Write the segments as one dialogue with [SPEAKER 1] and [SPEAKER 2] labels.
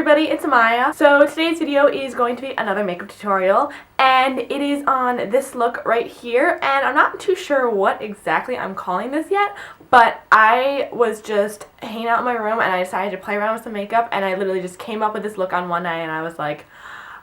[SPEAKER 1] everybody, it's Amaya. So today's video is going to be another makeup tutorial, and it is on this look right here, and I'm not too sure what exactly I'm calling this yet, but I was just hanging out in my room and I decided to play around with some makeup, and I literally just came up with this look on one night and I was like,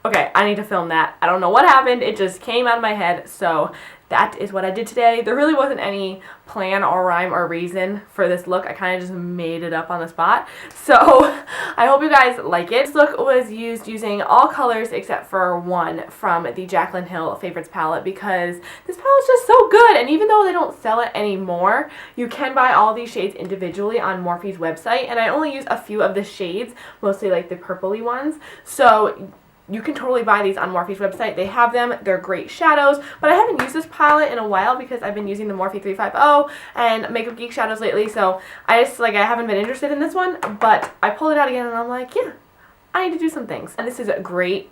[SPEAKER 1] okay, I need to film that. I don't know what happened, it just came out of my head, so that is what I did today. There really wasn't any plan or rhyme or reason for this look. I kind of just made it up on the spot. So I hope you guys like it. This look was used using all colors except for one from the Jaclyn Hill Favorites palette, because this palette is just so good. And even though they don't sell it anymore, you can buy all these shades individually on Morphe's website. And I only use a few of the shades, mostly like the purpley ones. So you can totally buy these on Morphe's website. They have them. They're great shadows. But I haven't used this palette in a while because I've been using the Morphe 350 and Makeup Geek shadows lately. So I haven't been interested in this one. But I pulled it out again and I'm like, yeah, I need to do some things. And this is great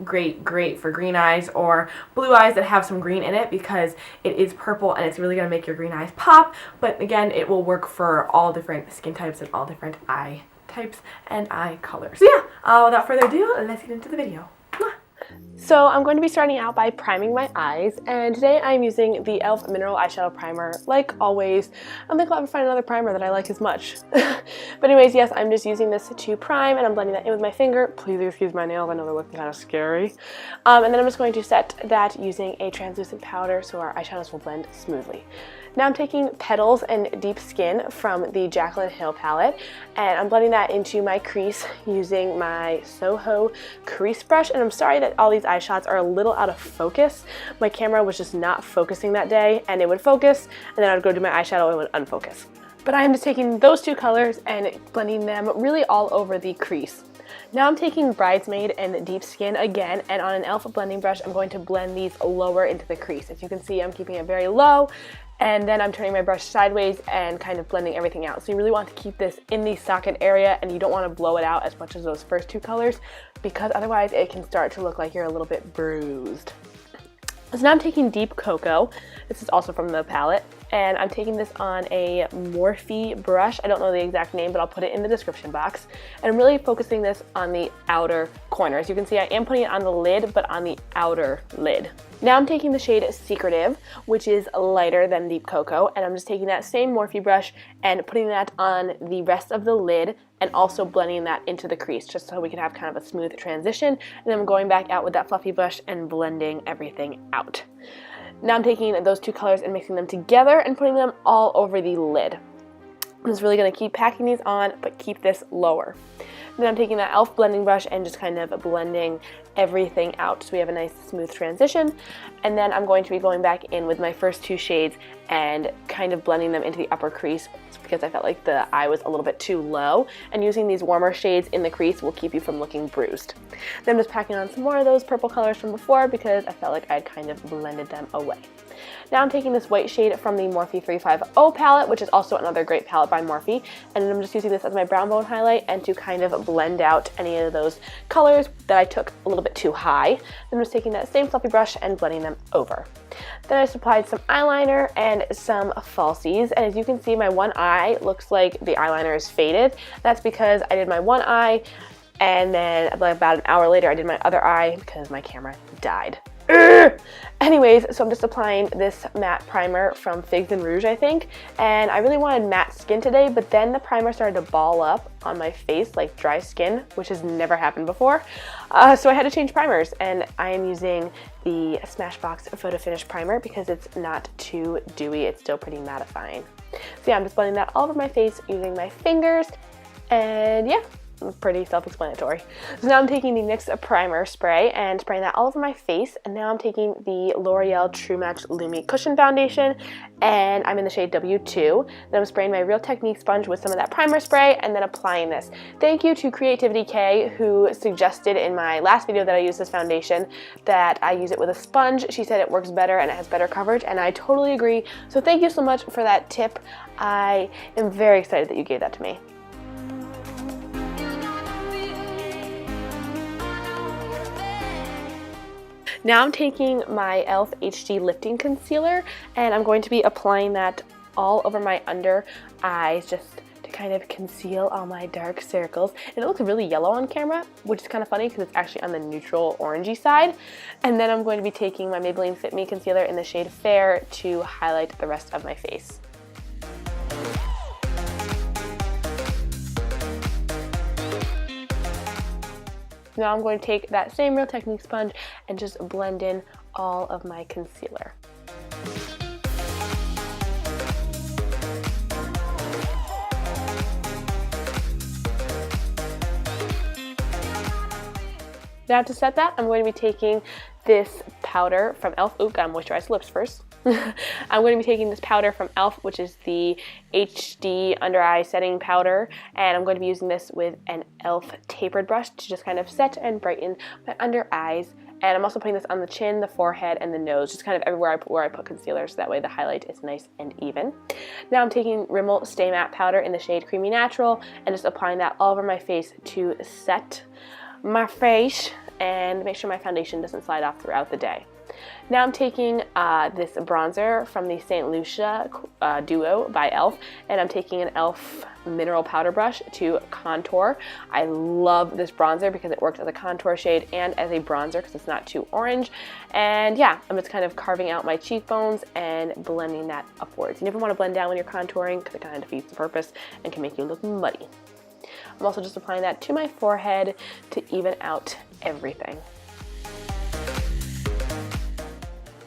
[SPEAKER 1] for green eyes or blue eyes that have some green in it, because it is purple and it's really going to make your green eyes pop. But again, it will work for all different skin types and all different eye types and eye colors. So yeah, without further ado, let's get into the video.
[SPEAKER 2] So I'm going to be starting out by priming my eyes, and today I'm using the e.l.f. Mineral Eyeshadow Primer. Like always, I don't think I'll ever find another primer that I like as much. But anyways, yes, I'm just using this to prime, and I'm blending that in with my finger. Please excuse my nails, I know they're looking kind of scary. And then I'm just going to set that using a translucent powder so our eyeshadows will blend smoothly. Now I'm taking Petals and Deep Skin from the Jaclyn Hill palette, and I'm blending that into my crease using my xoxo crease brush. And I'm sorry that all these eye shots are a little out of focus. My camera was just not focusing that day, and it would focus, and then I would go do my eyeshadow and it would unfocus. But I am just taking those two colors and blending them really all over the crease. Now I'm taking Bridesmaid and Deep Skin again, and on an e.l.f. blending brush, I'm going to blend these lower into the crease. As you can see, I'm keeping it very low, and then I'm turning my brush sideways and kind of blending everything out. So you really want to keep this in the socket area, and you don't want to blow it out as much as those first two colors, because otherwise it can start to look like you're a little bit bruised. So now I'm taking Deep Cocoa. This is also from the palette, and I'm taking this on a Morphe brush. I don't know the exact name, but I'll put it in the description box. And I'm really focusing this on the outer corner. As you can see, I am putting it on the lid, but on the outer lid. Now I'm taking the shade Secretive, which is lighter than Deep Cocoa, and I'm just taking that same Morphe brush and putting that on the rest of the lid, and also blending that into the crease, just so we can have kind of a smooth transition. And then I'm going back out with that fluffy brush and blending everything out. Now I'm taking those two colors and mixing them together and putting them all over the lid. I'm just really going to keep packing these on, but keep this lower. Then I'm taking that e.l.f. blending brush and just kind of blending everything out so we have a nice smooth transition. And then I'm going to be going back in with my first two shades and kind of blending them into the upper crease, because I felt like the eye was a little bit too low, and using these warmer shades in the crease will keep you from looking bruised. Then I'm just packing on some more of those purple colors from before, because I felt like I'd kind of blended them away. Now I'm taking this white shade from the Morphe 350 palette, which is also another great palette by Morphe, and I'm just using this as my brown bone highlight and to kind of blend out any of those colors that I took a little bit too high. Then I'm just taking that same fluffy brush and blending them over. Then I just applied some eyeliner and some falsies, and as you can see, my one eye looks like the eyeliner is faded. That's because I did my one eye, and then about an hour later I did my other eye because my camera died. Anyways, so I'm just applying this matte primer from Figs and Rouge, I think, and I really wanted matte skin today, but then the primer started to ball up on my face like dry skin, which has never happened before. So I had to change primers, and I am using the Smashbox Photo Finish Primer because it's not too dewy, it's still pretty mattifying. So yeah, I'm just blending that all over my face using my fingers, and yeah, pretty self-explanatory. So now I'm taking the NYX primer spray and spraying that all over my face, and now I'm taking the L'Oreal True Match Lumi Cushion Foundation, and I'm in the shade W2. Then I'm spraying my Real Technique sponge with some of that primer spray and then applying this. Thank you to Creativity K, who suggested in my last video that I use this foundation that I use it with a sponge. She said it works better and it has better coverage, and I totally agree. So thank you so much for that tip. I am very excited that you gave that to me. Now I'm taking my e.l.f. HD Lifting Concealer, and I'm going to be applying that all over my under eyes just to kind of conceal all my dark circles. And it looks really yellow on camera, which is kind of funny because it's actually on the neutral orangey side. And then I'm going to be taking my Maybelline Fit Me concealer in the shade Fair to highlight the rest of my face. Now I'm going to take that same Real Technique sponge and just blend in all of my concealer. Now to set that, I'm going to be taking this powder from e.l.f. Ooh, gotta moisturize the lips first. I'm going to be taking this powder from e.l.f., which is the HD Under Eye Setting Powder, and I'm going to be using this with an e.l.f. tapered brush to just kind of set and brighten my under eyes. And I'm also putting this on the chin, the forehead, and the nose, just kind of everywhere where I put concealer, so that way the highlight is nice and even. Now I'm taking Rimmel Stay Matte Powder in the shade Creamy Natural and just applying that all over my face to set my face and make sure my foundation doesn't slide off throughout the day. Now I'm taking this bronzer from the St. Lucia Duo by e.l.f. and I'm taking an e.l.f. mineral powder brush to contour. I love this bronzer because it works as a contour shade and as a bronzer because it's not too orange. And yeah, I'm just kind of carving out my cheekbones and blending that upwards. You never want to blend down when you're contouring because it kind of defeats the purpose and can make you look muddy. I'm also just applying that to my forehead to even out everything.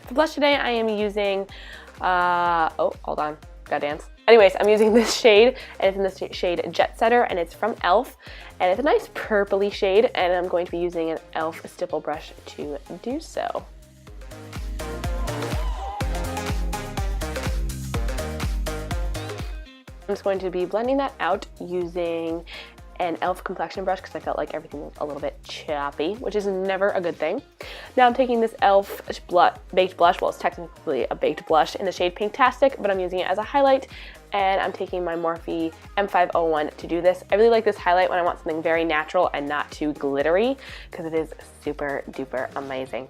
[SPEAKER 2] For blush today, I am using, oh, hold on, gotta dance. Anyways, I'm using this shade, and it's in the shade Jet Setter, and it's from e.l.f. And it's a nice purpley shade, and I'm going to be using an e.l.f. stipple brush to do so. I'm just going to be blending that out using an e.l.f. complexion brush because I felt like everything was a little bit choppy, which is never a good thing. Now I'm taking this e.l.f. baked blush, well it's technically a baked blush, in the shade Pinktastic, but I'm using it as a highlight, and I'm taking my Morphe M501 to do this. I really like this highlight when I want something very natural and not too glittery because it is super duper amazing.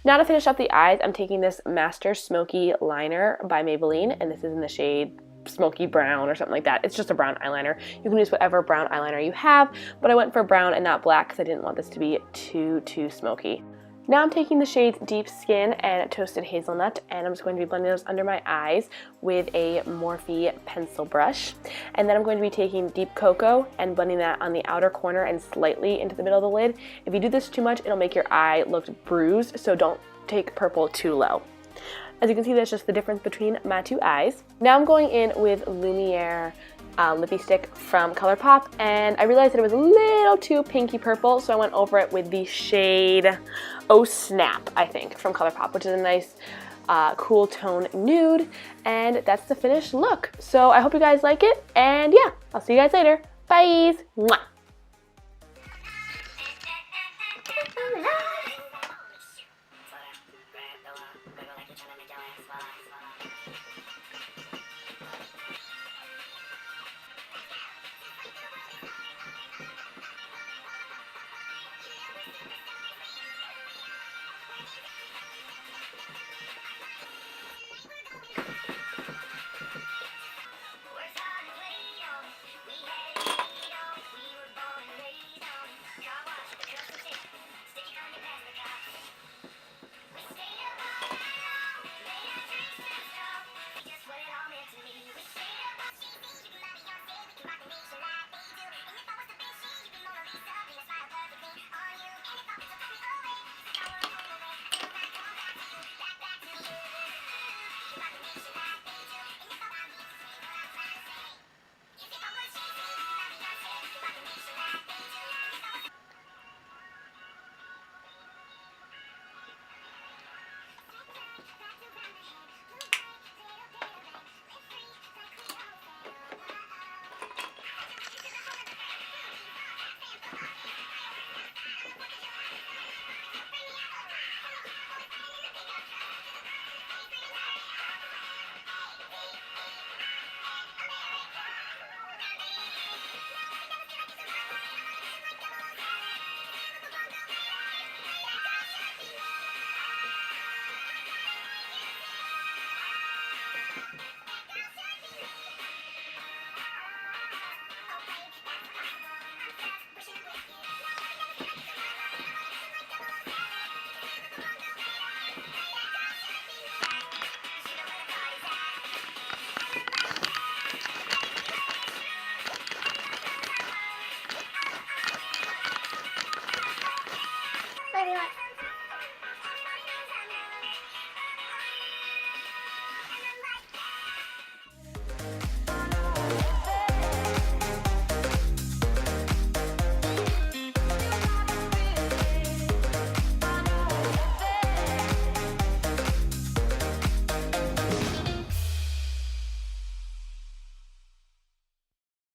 [SPEAKER 2] Now to finish up the eyes, I'm taking this Master Smokey liner by Maybelline, and this is in the shade Smoky Brown or something like that. It's just a brown eyeliner. You can use whatever brown eyeliner you have, but I went for brown and not black because I didn't want this to be too smoky. Now I'm taking the shades Deep Skin and Toasted Hazelnut, and I'm just going to be blending those under my eyes with a Morphe pencil brush. And then I'm going to be taking Deep Cocoa and blending that on the outer corner and slightly into the middle of the lid. If you do this too much, it'll make your eye look bruised, so don't take purple too low. As you can see, that's just the difference between my two eyes. Now I'm going in with Lumiere lippy stick from ColourPop, and I realized that it was a little too pinky purple, so I went over it with the shade Oh Snap, I think, from ColourPop, which is a nice cool tone nude, and that's the finished look. So I hope you guys like it, and yeah, I'll see you guys later. Bye! Mwah.